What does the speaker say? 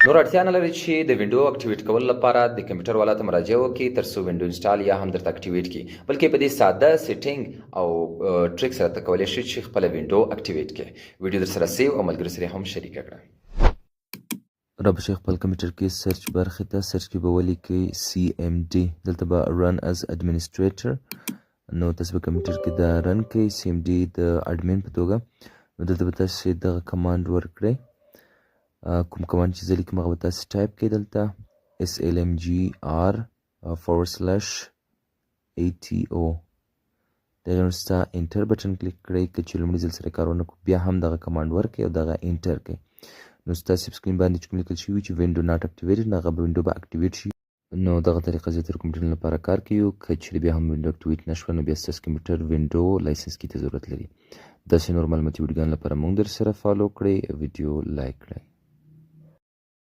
نور اړتیا نه لري چې د وینډو اکټیویټ کولو لپاره د کمپیوټر والا ته مراجعه وکړئ ترڅو وینډو انسټال یا هم درته اکټیویټ کړي، بلکې په دې ساده سیټینګ او ټریک سره ته کولی شئ چې خپله وینډو اکټیویټ کړئ. ویډیو در سره سیو او ملګرو سره هم شریکه کړه. را بشئ خپل کمپیوټر کې سرچ برخې ته، سرچ کې به ولیکئ CMD، دلته به run as administrator، نو تاسو به کمپیوټر کې دا رن کوئ CMD د اډمین په توګه. نو دلته به تاسو دغه کمانډ ورکړئ، کوم کمانډ چې زه لیکم هغه به تاسو ټایپ کړئ دلته SLMGR /ATO. دغه وروسته انټر بټن کلیک کړئ. که چې لومړي ځل سره کار ونه کړو بیا هم دغه کمانډ ورکړئ او دغه انټر کړئ. نو ستاسو سکرین باندې چې کوم لیکل شوي چې وینډو ناټ اکټیویټډ، هغه به وینډو به اکټیویټ شي. نو دغه طریقه زه تر کمپیوټر لپاره کار کوي. که چېرې بیا هم وینډو اکټیویټ نه شوه نو بیا ستاسو کمپیوټر وینډو لایسنس کی ته ضرورت لري. داسې نور معلوماتي ویډیوګانو لپاره موږ در سره فالو کړئ، ویډیو لایک کړئ.